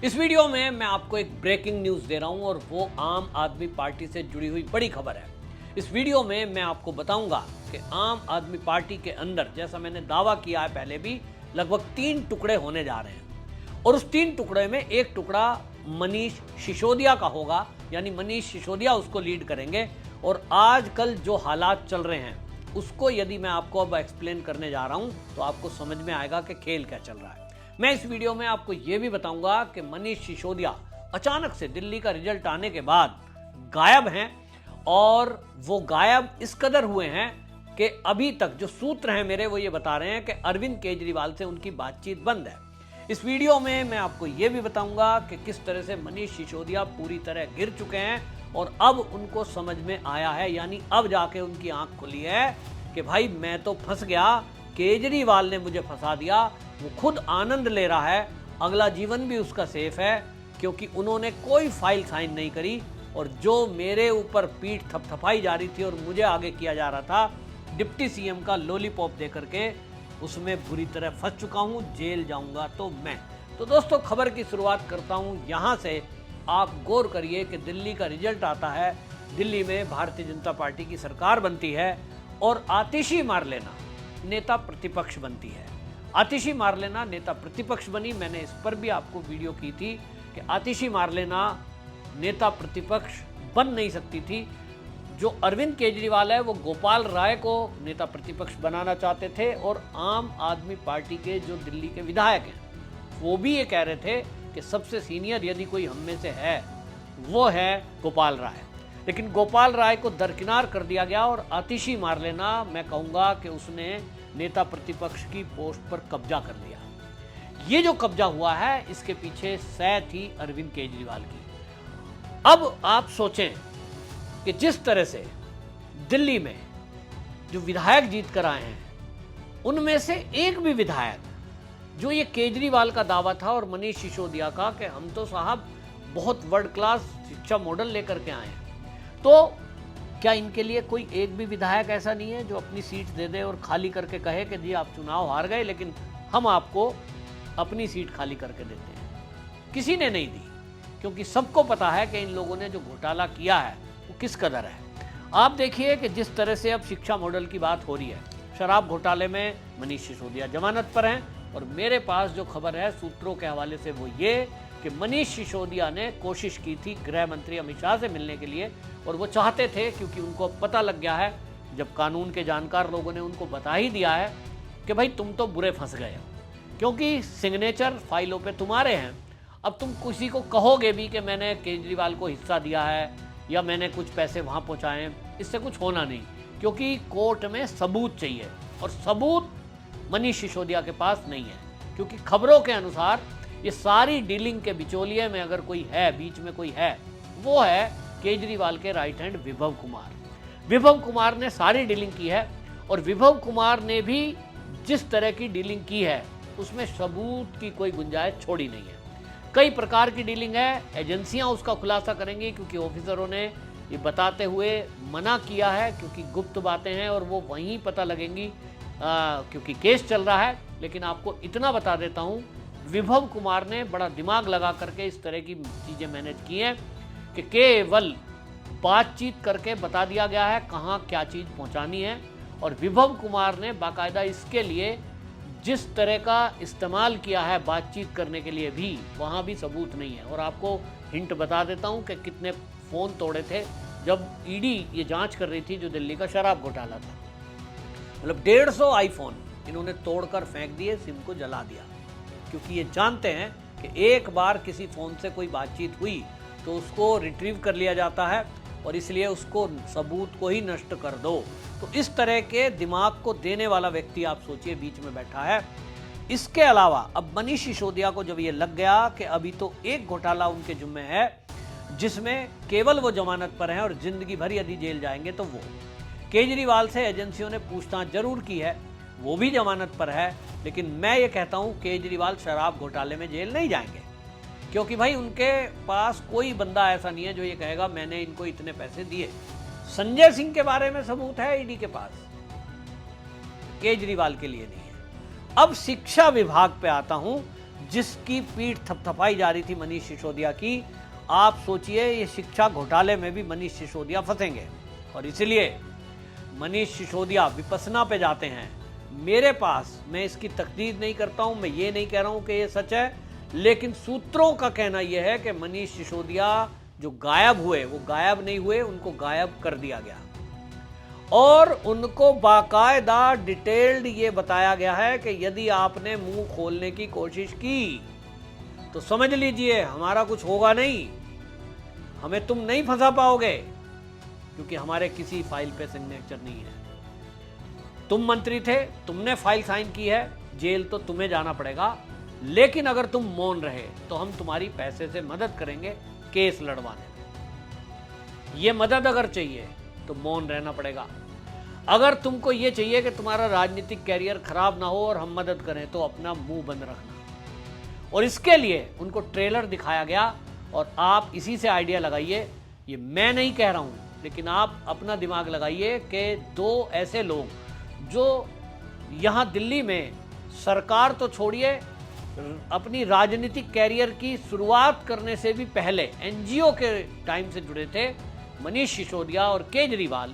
इस वीडियो में मैं आपको एक ब्रेकिंग न्यूज दे रहा हूं और वो आम आदमी पार्टी से जुड़ी हुई बड़ी खबर है। इस वीडियो में मैं आपको बताऊंगा कि आम आदमी पार्टी के अंदर, जैसा मैंने दावा किया है पहले भी, लगभग 3 टुकड़े होने जा रहे हैं और उस 3 टुकड़े में एक टुकड़ा मनीष सिसोदिया का होगा, यानी मनीष सिसोदिया उसको लीड करेंगे। और आजकल जो हालात चल रहे हैं उसको यदि मैं आपको अब एक्सप्लेन करने जा रहा हूं तो आपको समझ में आएगा कि खेल क्या चल रहा है। मैं इस वीडियो में आपको यह भी बताऊंगा कि मनीष सिसोदिया अचानक से दिल्ली का रिजल्ट आने के बाद गायब हैं और वो गायब इस कदर हुए हैं कि अभी तक जो सूत्र हैं मेरे वो ये बता रहे हैं कि अरविंद केजरीवाल से उनकी बातचीत बंद है। इस वीडियो में मैं आपको ये भी बताऊंगा कि किस तरह से मनीष सिसोदिया पूरी तरह गिर चुके हैं और अब उनको समझ में आया है, यानी अब जाके उनकी आंख खुली है कि भाई मैं तो फंस गया, केजरीवाल ने मुझे फंसा दिया। वो खुद आनंद ले रहा है, अगला जीवन भी उसका सेफ है क्योंकि उन्होंने कोई फाइल साइन नहीं करी और जो मेरे ऊपर पीठ थपथपाई जा रही थी और मुझे आगे किया जा रहा था डिप्टी सीएम का लॉलीपॉप दे करके, उसमें बुरी तरह फंस चुका हूं। जेल जाऊंगा तो मैं। तो दोस्तों, खबर की शुरुआत करता हूं यहां से। आप गौर करिए कि दिल्ली का रिजल्ट आता है, दिल्ली में भारतीय जनता पार्टी की सरकार बनती है और आतिशी मारलेना नेता प्रतिपक्ष बनती है। आतिशी मारलेना नेता प्रतिपक्ष बनी। मैंने इस पर भी आपको वीडियो की थी कि आतिशी मारलेना नेता प्रतिपक्ष बन नहीं सकती थी। जो अरविंद केजरीवाल है वो गोपाल राय को नेता प्रतिपक्ष बनाना चाहते थे और आम आदमी पार्टी के जो दिल्ली के विधायक हैं वो भी ये कह रहे थे कि सबसे सीनियर यदि कोई हम में से है वो है गोपाल राय। लेकिन गोपाल राय को दरकिनार कर दिया गया और आतिशी मारलेना, मैं कहूँगा कि उसने नेता प्रतिपक्ष की पोस्ट पर कब्जा कर लिया। ये जो कब्जा हुआ है इसके पीछे सह थी अरविंद केजरीवाल की। अब आप सोचें कि जिस तरह से दिल्ली में जो विधायक जीत कर आए हैं उनमें से एक भी विधायक, जो ये केजरीवाल का दावा था और मनीष सिसोदिया का कि हम तो साहब बहुत वर्ल्ड क्लास शिक्षा मॉडल लेकर के आए हैं, तो क्या इनके लिए कोई एक भी विधायक ऐसा नहीं है जो अपनी सीट दे दे और खाली करके कहे कि जी आप चुनाव हार गए लेकिन हम आपको अपनी सीट खाली करके देते हैं? किसी ने नहीं दी, क्योंकि सबको पता है कि इन लोगों ने जो घोटाला किया है वो किस कदर है। आप देखिए कि जिस तरह से अब शिक्षा मॉडल की बात हो रही है, शराब घोटाले में मनीष सिसोदिया जमानत पर हैं और मेरे पास जो खबर है सूत्रों के हवाले से वो ये कि मनीष सिसोदिया ने कोशिश की थी गृह मंत्री अमित शाह से मिलने के लिए और वो चाहते थे, क्योंकि उनको पता लग गया है, जब कानून के जानकार लोगों ने उनको बता ही दिया है कि भाई तुम तो बुरे फंस गए हो, क्योंकि सिग्नेचर फाइलों पे तुम्हारे हैं। अब तुम किसी को कहोगे भी कि मैंने केजरीवाल को हिस्सा दिया है या मैंने कुछ पैसे वहाँ पहुँचाए, इससे कुछ होना नहीं, क्योंकि कोर्ट में सबूत चाहिए और सबूत मनीष सिसोदिया के पास नहीं है। क्योंकि खबरों के अनुसार ये सारी डीलिंग के बिचौलिए में अगर कोई है, बीच में कोई है, वो है केजरीवाल के राइट हैंड विभव कुमार। विभव कुमार ने सारी डीलिंग की है और विभव कुमार ने भी जिस तरह की डीलिंग की है उसमें सबूत की कोई गुंजाइश छोड़ी नहीं है। कई प्रकार की डीलिंग है, एजेंसियां उसका खुलासा करेंगी, क्योंकि ऑफिसरों ने ये बताते हुए मना किया है, क्योंकि गुप्त बातें हैं और वो वहीं पता लगेंगी क्योंकि केस चल रहा है। लेकिन आपको इतना बता देता हूँ, विभव कुमार ने बड़ा दिमाग लगा करके इस तरह की चीज़ें मैनेज की हैं कि केवल बातचीत करके बता दिया गया है कहाँ क्या चीज़ पहुँचानी है। और विभव कुमार ने बाकायदा इसके लिए जिस तरह का इस्तेमाल किया है बातचीत करने के लिए भी, वहाँ भी सबूत नहीं है। और आपको हिंट बता देता हूँ कि कितने फ़ोन तोड़े थे जब ईडी ये जांच कर रही थी जो दिल्ली का शराब घोटाला था। मतलब 150 आईफोन इन्होंने तोड़कर फेंक दिए, सिम को जला दिया, क्योंकि ये जानते हैं कि एक बार किसी फ़ोन से कोई बातचीत हुई तो उसको रिट्रीव कर लिया जाता है और इसलिए उसको सबूत को ही नष्ट कर दो। तो इस तरह के दिमाग को देने वाला व्यक्ति आप सोचिए बीच में बैठा है। इसके अलावा अब मनीष सिसोदिया को जब ये लग गया कि अभी तो एक घोटाला उनके जुम्मे है जिसमें केवल वो जमानत पर हैं और जिंदगी भर यदि जेल जाएंगे, तो वो केजरीवाल से एजेंसियों ने पूछताछ जरूर की है, वो भी जमानत पर है। लेकिन मैं ये कहता हूँ केजरीवाल शराब घोटाले में जेल नहीं जाएंगे, क्योंकि भाई उनके पास कोई बंदा ऐसा नहीं है जो ये कहेगा मैंने इनको इतने पैसे दिए। संजय सिंह के बारे में सबूत है ईडी के पास, केजरीवाल के लिए नहीं है। अब शिक्षा विभाग पे आता हूं, जिसकी पीठ थपथपाई जा रही थी मनीष सिसोदिया की, आप सोचिए ये शिक्षा घोटाले में भी मनीष सिसोदिया फंसेंगे। और इसलिए मनीष सिसोदिया विपස්සना पे जाते हैं। मेरे पास, मैं इसकी तकदीर नहीं करता हूं, मैं ये नहीं कह रहा हूं कि ये सच है, लेकिन सूत्रों का कहना यह है कि मनीष सिसोदिया जो गायब हुए वो गायब नहीं हुए, उनको गायब कर दिया गया और उनको बाकायदा डिटेल्ड ये बताया गया है कि यदि आपने मुंह खोलने की कोशिश की तो समझ लीजिए हमारा कुछ होगा नहीं, हमें तुम नहीं फंसा पाओगे, क्योंकि हमारे किसी फाइल पे सिग्नेचर नहीं है। तुम मंत्री थे, तुमने फाइल साइन की है, जेल तो तुम्हें जाना पड़ेगा, लेकिन अगर तुम मौन रहे तो हम तुम्हारी पैसे से मदद करेंगे केस लड़वाने में। ये मदद अगर चाहिए तो मौन रहना पड़ेगा। अगर तुमको ये चाहिए कि तुम्हारा राजनीतिक कैरियर खराब ना हो और हम मदद करें तो अपना मुंह बंद रखना। और इसके लिए उनको ट्रेलर दिखाया गया और आप इसी से आइडिया लगाइए, ये मैं नहीं कह रहा हूं, लेकिन आप अपना दिमाग लगाइए कि दो ऐसे लोग जो यहां दिल्ली में सरकार तो छोड़िए, अपनी राजनीतिक कैरियर की शुरुआत करने से भी पहले एनजीओ के टाइम से जुड़े थे, मनीष सिसोदिया और केजरीवाल,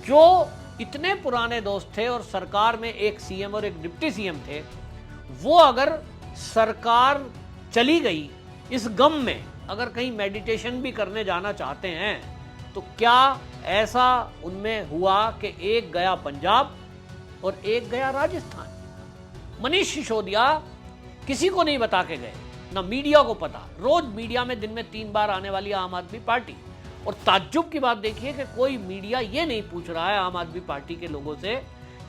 जो इतने पुराने दोस्त थे और सरकार में एक सीएम और एक डिप्टी सीएम थे, वो अगर सरकार चली गई इस गम में अगर कहीं मेडिटेशन भी करने जाना चाहते हैं तो क्या ऐसा उनमें हुआ कि एक गया पंजाब और एक गया राजस्थान। मनीष सिसोदिया किसी को नहीं बता के गए, ना मीडिया को पता। रोज मीडिया में दिन में 3 बार आने वाली आम आदमी पार्टी, और ताज्जुब की बात देखिए कि कोई मीडिया ये नहीं पूछ रहा है आम आदमी पार्टी के लोगों से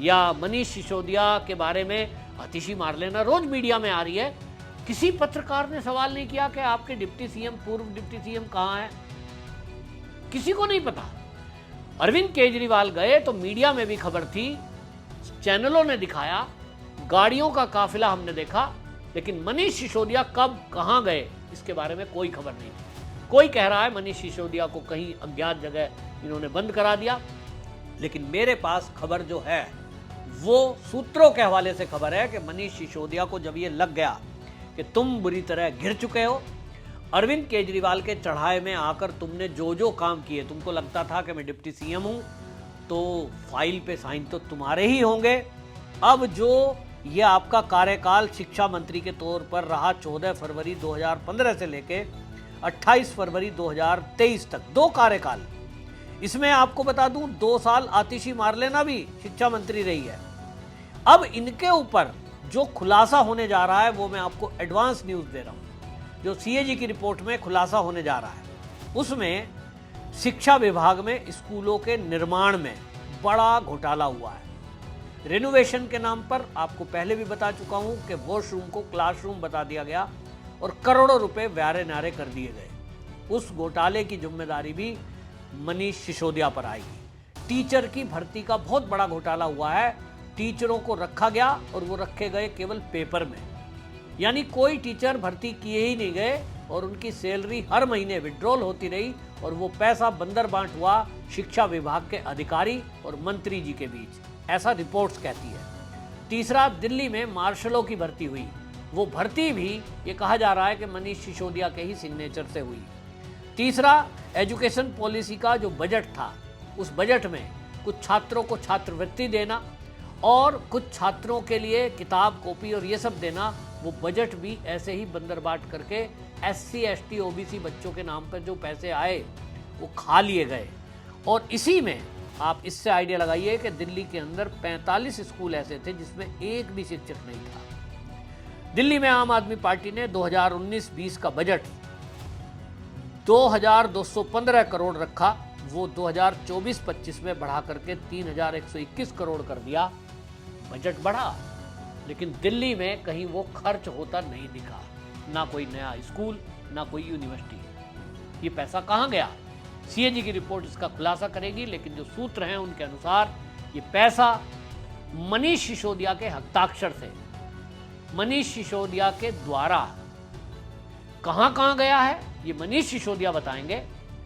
या मनीष सिसोदिया के बारे में आतिशी मार लेना रोज मीडिया में आ रही है। किसी पत्रकार ने सवाल नहीं किया कि आपके डिप्टी सीएम, पूर्व डिप्टी सीएम कहाँ है, किसी को नहीं पता। अरविंद केजरीवाल गए तो मीडिया में भी खबर थी, चैनलों ने दिखाया, गाड़ियों का काफिला हमने देखा, लेकिन मनीष सिसोदिया कब कहां गए इसके बारे में कोई खबर नहीं थी। कोई कह रहा है मनीष सिसोदिया को कहीं अज्ञात जगह इन्होंने बंद करा दिया, लेकिन मेरे पास खबर जो है वो सूत्रों के हवाले से खबर है कि मनीष सिसोदिया को जब ये लग गया कि तुम बुरी तरह घिर चुके हो, अरविंद केजरीवाल के चढ़ाए में आकर तुमने जो जो काम किए, तुमको लगता था कि मैं डिप्टी सीएम हूं तो फाइल पे साइन तो तुम्हारे ही होंगे। अब जो ये आपका कार्यकाल शिक्षा मंत्री के तौर पर रहा 14 फरवरी 2015 से लेके 28 फरवरी 2023 तक, 2 कार्यकाल, इसमें आपको बता दूं 2 साल आतिशी मार लेना भी शिक्षा मंत्री रही है। अब इनके ऊपर जो खुलासा होने जा रहा है वो मैं आपको एडवांस न्यूज दे रहा हूं। जो सीएजी की रिपोर्ट में खुलासा होने जा रहा है उसमें शिक्षा विभाग में स्कूलों के निर्माण में बड़ा घोटाला हुआ है। रेनोवेशन के नाम पर आपको पहले भी बता चुका हूं कि वॉशरूम को क्लासरूम बता दिया गया और करोड़ों रुपए व्यारे नारे कर दिए गए। उस घोटाले की जिम्मेदारी भी मनीष सिसोदिया पर आएगी। टीचर की भर्ती का बहुत बड़ा घोटाला हुआ है। टीचरों को रखा गया और वो रखे गए केवल पेपर में, यानी कोई टीचर भर्ती किए ही नहीं गए और उनकी सैलरी हर महीने विड्रॉल होती रही और वो पैसा बंदर बांट हुआ शिक्षा विभाग के अधिकारी और मंत्री जी के बीच, ऐसा रिपोर्ट्स कहती है। तीसरा, दिल्ली में मार्शलों की भर्ती हुई, वो भर्ती भी ये कहा जा रहा है कि मनीष सिसोदिया के ही सिग्नेचर से हुई। तीसरा, एजुकेशन पॉलिसी का जो बजट था उस बजट में कुछ छात्रों को छात्रवृत्ति देना और कुछ छात्रों के लिए किताब कॉपी और ये सब देना, वो बजट भी ऐसे ही बंदर बांट करके SC ST OBC बच्चों के नाम पर जो पैसे आए वो खा लिए गए। और इसी में आप इससे आइडिया लगाइए कि दिल्ली के अंदर 45 स्कूल ऐसे थे जिसमें एक भी शिक्षक नहीं था। दिल्ली में आम आदमी पार्टी ने 2019-20 का बजट 2215 करोड़ रखा, वो 2024-25 में बढ़ा करके 3121 करोड़ कर दिया। बजट बढ़ा लेकिन दिल्ली में कहीं वो खर्च होता नहीं दिखा, ना कोई नया स्कूल ना कोई यूनिवर्सिटी। ये पैसा कहाँ गया? सीएजी की रिपोर्ट इसका खुलासा करेगी, लेकिन जो सूत्र हैं उनके अनुसार ये पैसा मनीष सिसोदिया के हस्ताक्षर से, मनीष सिसोदिया के द्वारा कहाँ कहाँ गया है ये मनीष सिसोदिया बताएंगे।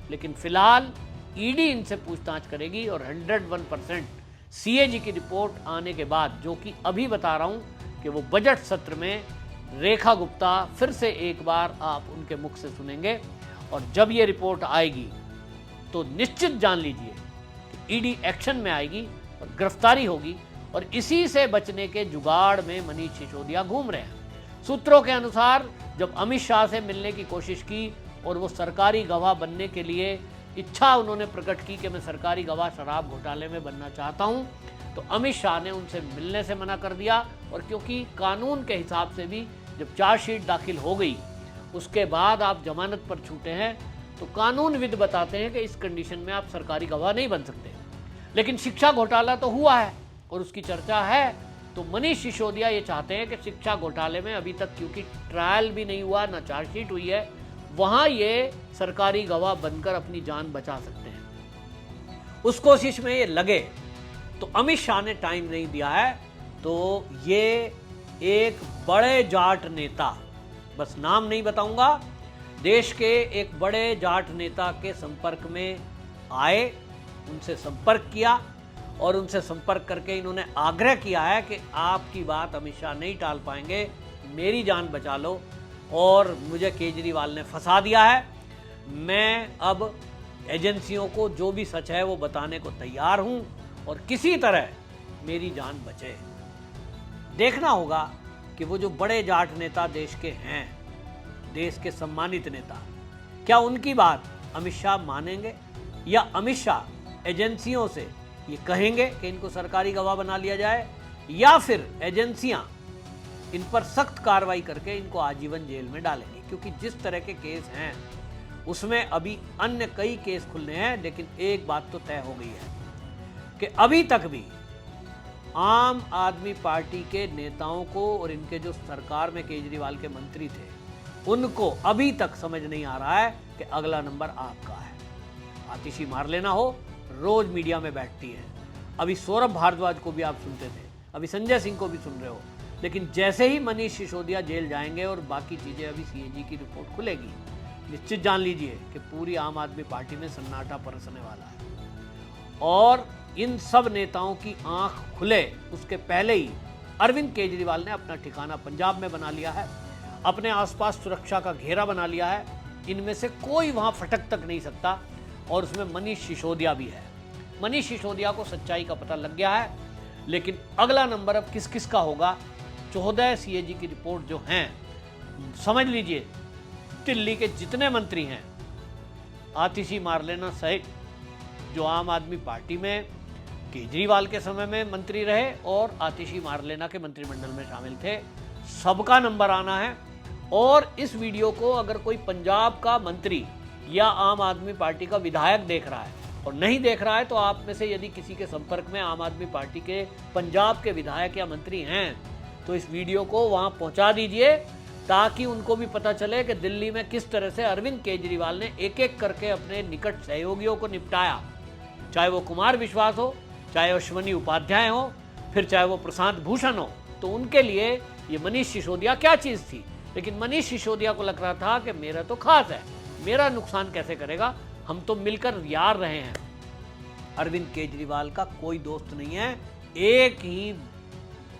लेकिन फिलहाल ईडी इनसे पूछताछ करेगी और 101% सीएजी की रिपोर्ट आने के बाद, जो कि अभी बता रहा हूं कि वो बजट सत्र में रेखा गुप्ता फिर से एक बार आप उनके मुख से सुनेंगे। और जब ये रिपोर्ट आएगी तो निश्चित जान लीजिए कि ईडी एक्शन में आएगी और गिरफ्तारी होगी। और इसी से बचने के जुगाड़ में मनीष सिसोदिया घूम रहे हैं। सूत्रों के अनुसार जब अमित शाह से मिलने की कोशिश की और वो सरकारी गवाह बनने के लिए इच्छा उन्होंने प्रकट की कि मैं सरकारी गवाह शराब घोटाले में बनना चाहता हूं, तो अमित शाह ने उनसे मिलने से मना कर दिया। और क्योंकि कानून के हिसाब से भी जब चार्जशीट दाखिल हो गई उसके बाद आप जमानत पर छूटे हैं, तो कानूनविद बताते हैं कि इस कंडीशन में आप सरकारी गवाह नहीं बन सकते। लेकिन शिक्षा घोटाला तो हुआ है और उसकी चर्चा है, तो मनीष सिसोदिया ये चाहते हैं कि शिक्षा घोटाले में अभी तक क्योंकि ट्रायल भी नहीं हुआ, ना चार्जशीट हुई है, वहाँ ये सरकारी गवाह बनकर अपनी जान बचा सकते हैं। उस कोशिश में ये लगे तो अमित शाह ने टाइम नहीं दिया है, तो ये एक बड़े जाट नेता, बस नाम नहीं बताऊंगा, देश के एक बड़े जाट नेता के संपर्क में आए, उनसे संपर्क किया और उनसे संपर्क करके इन्होंने आग्रह किया है कि आपकी बात अमित शाह नहीं टाल पाएंगे, मेरी जान बचा लो। और मुझे केजरीवाल ने फंसा दिया है, मैं अब एजेंसियों को जो भी सच है वो बताने को तैयार हूं और किसी तरह मेरी जान बचे। देखना होगा कि वो जो बड़े जाट नेता देश के हैं, देश के सम्मानित नेता, क्या उनकी बात अमित शाह मानेंगे या अमित शाह एजेंसियों से ये कहेंगे कि इनको सरकारी गवाह बना लिया जाए, या फिर एजेंसियां इन पर सख्त कार्रवाई करके इनको आजीवन जेल में डालेंगी। क्योंकि जिस तरह के केस हैं उसमें अभी अन्य कई केस खुलने हैं, लेकिन एक बात तो तय हो गई है कि अभी तक भी आम आदमी पार्टी के नेताओं को और इनके जो सरकार में केजरीवाल के मंत्री थे उनको अभी तक समझ नहीं आ रहा है कि अगला नंबर आपका है। आतिशी मार लेना हो, रोज मीडिया में बैठती है, अभी सौरभ भारद्वाज को भी आप सुनते थे, अभी संजय सिंह को भी सुन रहे हो, लेकिन जैसे ही मनीष सिसोदिया जेल जाएंगे और बाकी चीज़ें, अभी सीएजी की रिपोर्ट खुलेगी, निश्चित जान लीजिए कि पूरी आम आदमी पार्टी में सन्नाटा बरसने वाला है। और इन सब नेताओं की आंख खुले उसके पहले ही अरविंद केजरीवाल ने अपना ठिकाना पंजाब में बना लिया है, अपने आसपास सुरक्षा का घेरा बना लिया है, इनमें से कोई वहां फटक तक नहीं सकता। और उसमें मनीष सिसोदिया भी है। मनीष सिसोदिया को सच्चाई का पता लग गया है, लेकिन अगला नंबर अब किस किस का होगा। 14 सीएजी की रिपोर्ट जो हैं, समझ लीजिए दिल्ली के जितने मंत्री हैं, आतिशी मार लेना सहित, जो आम आदमी पार्टी में केजरीवाल के समय में मंत्री रहे और आतिशी मार लेना के मंत्रिमंडल में शामिल थे, सबका नंबर आना है। और इस वीडियो को अगर कोई पंजाब का मंत्री या आम आदमी पार्टी का विधायक देख रहा है और नहीं देख रहा है, तो आप में से यदि किसी के संपर्क में आम आदमी पार्टी के पंजाब के विधायक या मंत्री हैं, तो इस वीडियो को वहां पहुंचा दीजिए, ताकि उनको भी पता चले कि दिल्ली में किस तरह से अरविंद केजरीवाल ने एक एक करके अपने निकट सहयोगियों को निपटाया। चाहे वो कुमार विश्वास हो, चाहे अश्वनी उपाध्याय हो, फिर चाहे वो प्रशांत भूषण हो, तो उनके लिए ये मनीष सिसोदिया क्या चीज़ थी। लेकिन मनीष सिसोदिया को लग रहा था कि मेरा तो खास है, मेरा नुकसान कैसे करेगा, हम तो मिलकर यार रहे हैं। अरविंद केजरीवाल का कोई दोस्त नहीं है, एक ही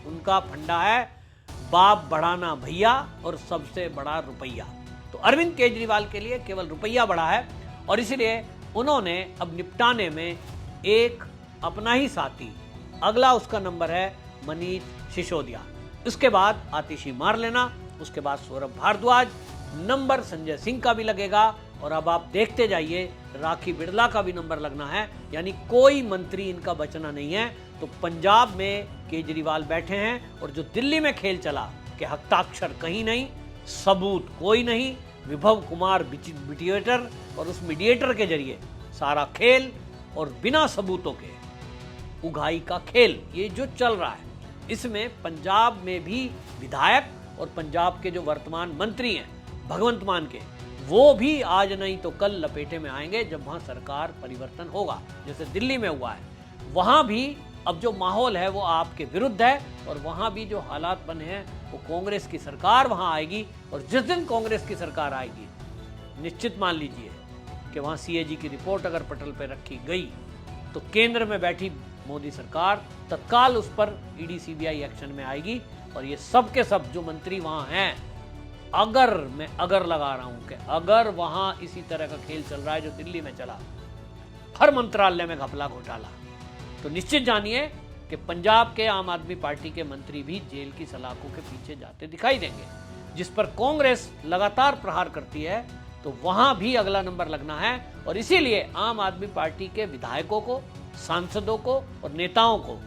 उनका फंडा है, बाप बढ़ाना भैया और सबसे बड़ा रुपया। तो अरविंद केजरीवाल के लिए केवल रुपया बड़ा है और इसलिए उन्होंने अब निपटाने में एक अपना ही साथी, अगला उसका नंबर है मनीष सिसोदिया, उसके बाद आतिशी मार लेना, उसके बाद सौरभ भारद्वाज, नंबर संजय सिंह का भी लगेगा और अब आप देखते जाइए राखी बिरला का भी नंबर लगना है। यानी कोई मंत्री इनका बचना नहीं है। तो पंजाब में केजरीवाल बैठे हैं और जो दिल्ली में खेल चला कि हस्ताक्षर कहीं नहीं, सबूत कोई नहीं, विभव कुमार मीडिएटर और उस मीडिएटर के जरिए सारा खेल और बिना सबूतों के उगाही का खेल, ये जो चल रहा है, इसमें पंजाब में भी विधायक और पंजाब के जो वर्तमान मंत्री हैं भगवंत मान के, वो भी आज नहीं तो कल लपेटे में आएंगे जब वहाँ सरकार परिवर्तन होगा, जैसे दिल्ली में हुआ है। वहाँ भी अब जो माहौल है वो आपके विरुद्ध है और वहाँ भी जो हालात बने हैं वो कांग्रेस की सरकार वहाँ आएगी। और जिस दिन कांग्रेस की सरकार आएगी, निश्चित मान लीजिए कि वहाँ सीएजी की रिपोर्ट अगर पटल पर रखी गई तो केंद्र में बैठी मोदी सरकार तत्काल उस पर ईडी सीबीआई एक्शन में आएगी और ये सब के सब जो मंत्री वहाँ हैं, अगर मैं अगर लगा रहा हूँ कि अगर वहाँ इसी तरह का खेल चल रहा है जो दिल्ली में चला, हर मंत्रालय में घपला घोटाला, तो निश्चित जानिए कि पंजाब के आम आदमी पार्टी के मंत्री भी जेल की सलाखों के पीछे जाते दिखाई देंगे। जिस पर कांग्रेस लगातार प्रहार करती है, तो वहां भी अगला नंबर लगना है। और इसीलिए आम आदमी पार्टी के विधायकों को, सांसदों को और नेताओं को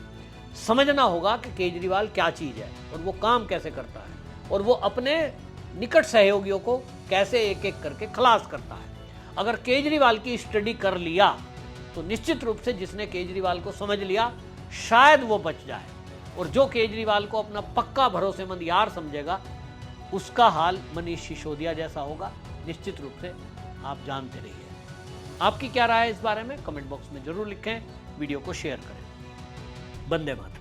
समझना होगा कि केजरीवाल क्या चीज है और वो काम कैसे करता है और वो अपने निकट सहयोगियों को कैसे एक एक करके खलास करता है। अगर केजरीवाल की स्टडी कर लिया तो निश्चित रूप से जिसने केजरीवाल को समझ लिया शायद वो बच जाए, और जो केजरीवाल को अपना पक्का भरोसेमंद यार समझेगा उसका हाल मनीष सिसोदिया जैसा होगा। निश्चित रूप से आप जानते रहिए। आपकी क्या राय है इस बारे में कमेंट बॉक्स में जरूर लिखें, वीडियो को शेयर करें। वंदे मातरम।